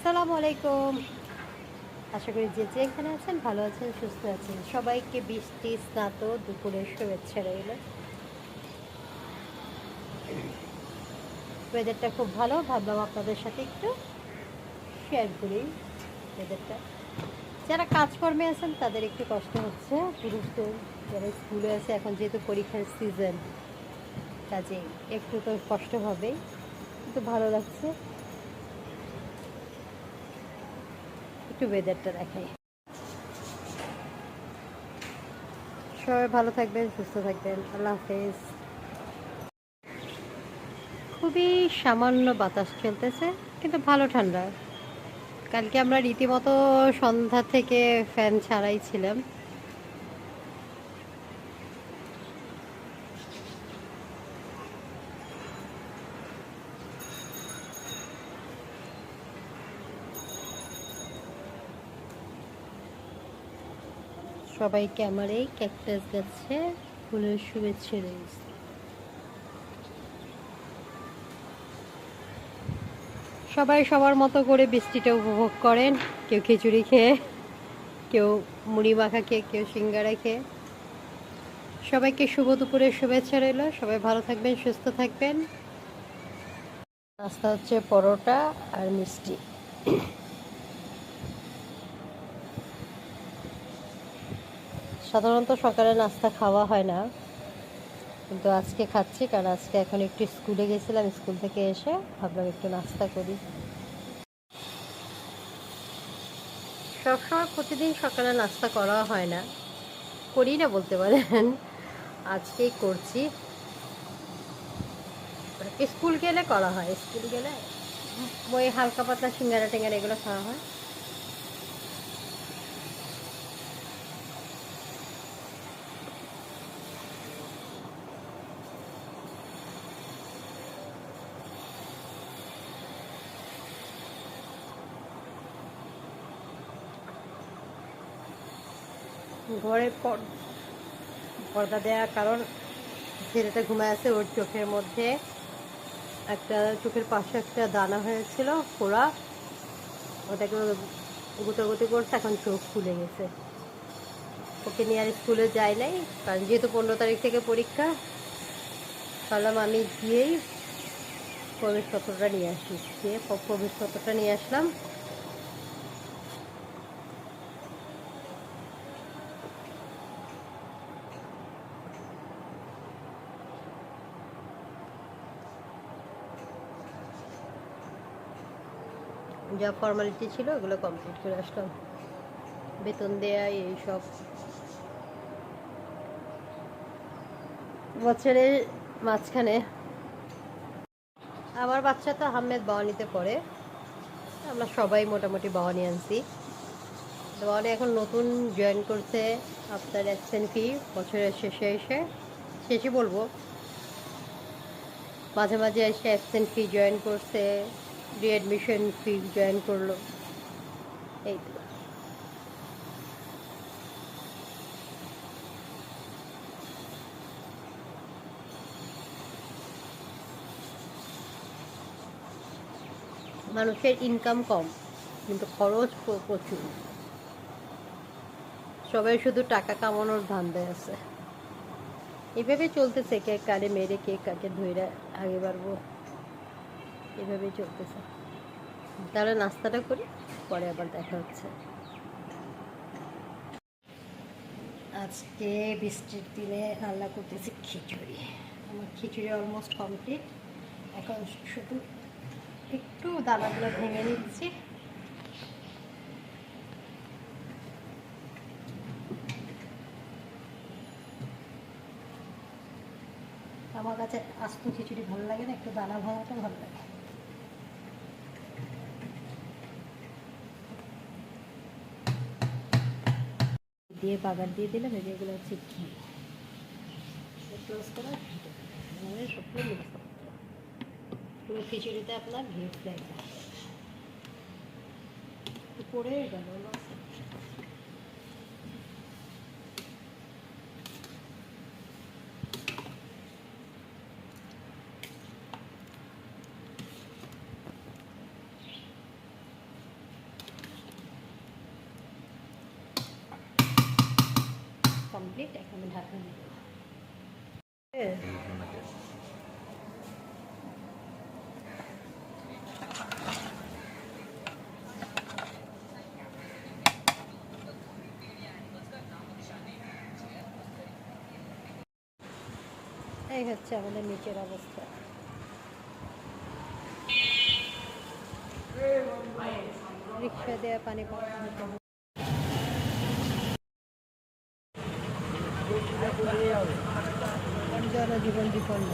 আসসালামু আলাইকুম। আশা করি যে যেখানে আছেন ভালো আছেন, সুস্থ আছেন। সবাইকে বৃষ্টি স্নাত দুপুরের শুভেচ্ছা রইল। ওয়েদারটা খুব ভালো, ভাবলাম আপনাদের সাথে একটু শেয়ার করি ওয়েদারটা। যারা কাজকর্মে আছেন তাদের একটু কষ্ট হচ্ছে, পুরুষদের যারা স্কুলে আছে এখন যেহেতু পরীক্ষার সিজন, কাজেই একটু তো কষ্ট হবেই, কিন্তু ভালো লাগছে। একটু ওয়েদারটা দেখাই। সবাই ভালো থাকবেন, সুস্থ থাকবেন। আল্লাহ হাফেজ। খুবই সামান্য বাতাস চলতেছে, কিন্তু ভালো ঠান্ডা। কালকে আমরা রীতিমতো সন্ধ্যা থেকে ফ্যান ছাড়াই ছিলাম। সবাইকে আমার এই ক্যাকটাস গাছে ফুলের শুভেচ্ছা রয়েছে। সবাই সবার মতো করে বৃষ্টিটা উপভোগ করেন, কেউ খিচুড়ি খেয়ে, কেউ মুড়ি মাখা খেয়ে, কেউ সিঙ্গারা খেয়ে। সবাইকে শুভ দুপুরের শুভেচ্ছা রইল। সবাই ভালো থাকবেন, সুস্থ থাকবেন। নাস্তা হচ্ছে পরোটা আর মিষ্টি। সাধারণত সকালে নাস্তা খাওয়া হয় না, কিন্তু আজকে খাচ্ছি, কারণ আজকে এখন একটু স্কুলে গেছিলাম, স্কুল থেকে এসে ভাবলাম একটু নাস্তা করি। সবসময় প্রতিদিন সকালে নাস্তা করা হয় না, করি না বলতে পারেন, আজকেই করছি। স্কুল গেলে করা হয়, স্কুল গেলে ওই হালকা পাতলা সিঙ্গারা টিঙ্গারা এগুলো খাওয়া হয়। ঘরে পর্দা দেওয়ার কারণ ছেলেটা ঘুমায় আছে, ওর চোখের মধ্যে একটা, চোখের পাশে একটা দানা হয়েছিল ফোড়া, ওটাকে গুতাগুতি করছে, এখন চোখ ফুলে গেছে। ওকে নিয়ে আর স্কুলে যাই নাই, কারণ যেহেতু 15 তারিখ থেকে পরীক্ষা, ভাবলাম আমি গিয়েই প্রবেশপত্রটা নিয়ে আসি। গিয়ে প্রবেশপত্রটা নিয়ে আসলাম। যা ফর্মালিটি ছিল ওগুলো কমপ্লিট করে আসলাম, বেতন দেয়া এইসব। বছরের মাঝখানে আমার বাচ্চা তো আহমেদ বাওয়ানিতে পড়ে, আমরা সবাই মোটামুটি বাওয়ানি আনছি। বাওয়ানি এখন নতুন জয়েন করছে, আপনার অ্যাবসেন্ট ফি বছরের শেষে এসে, শেষই বলবো, মাঝে মাঝে এসে অ্যাবসেন্ট ফি জয়েন করছে, রিঅ্যাডমিশন ফি জয়েন করলো, এই তো। মানুষের ইনকাম কম, কিন্তু খরচ প্রচুর। সবাই শুধু টাকা কামানোর ধান্দায় আছে। এভাবেই চলতেছে, কে কারে মেরে কে কাকে ধইরা আগে বাড়বো, এভাবেই চলতেছে। তাহলে নাস্তাটা করি, পরে আবার দেখা হচ্ছে। আজকে বৃষ্টির দিনে রান্না করতেছি খিচুড়ি। আমার খিচুড়ি অলমোস্ট কমপ্লিট, এখন শুধু একটু দানাগুলো ভেঙে নিচ্ছি। আমার কাছে আস্ত খিচুড়ি ভালো লাগে না, একটু দানা ভাঙাটা ভালো লাগে। দিয়ে বাগার দিয়ে দিলাম, এগুলো হচ্ছে ঘি ক্লোজ করা, সবগুলো মিক্স করতে হবে। পুরো খিচুড়িতে আপনার ঘি ফ্লেভার পড়ে গেল। কমপ্লিট, এখন ঢাকা নেব। এই হচ্ছে আমাদের নিচের অবস্থা। রিক্সা দেওয়া পানি পাঠাতে হবে। জনজীবন বিপন্ন।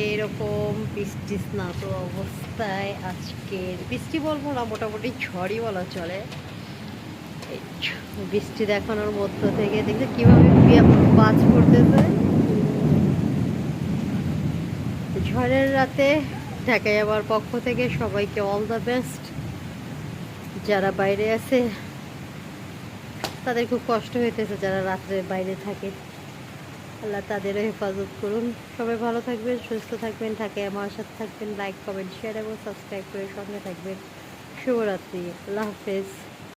এরকম বৃষ্টি স্নাত অবস্থায় আজকের বৃষ্টি বলবো না, মোটামুটি ঝড়ই বলা চলে। এই বৃষ্টি দেখানোর মধ্য থেকে দেখতে কিভাবে বাজ পড়তেছে। ঝড়ের রাতে ঢাকায় যাওয়ার পক্ষ থেকে সবাইকে অল দ্য বেস্ট। যারা বাইরে আছে তাদের খুব কষ্ট হইতেছে, যারা রাত্রে বাইরে থাকে। আল্লাহ তাদেরও হেফাজত করুন। সবাই ভালো থাকবেন, সুস্থ থাকবেন, ঢাকায় আমার সাথে থাকবেন। লাইক, কমেন্ট, শেয়ার এবং সাবস্ক্রাইব করে সঙ্গে থাকবেন। শুভরাত্রি, আল্লাহ হাফেজ।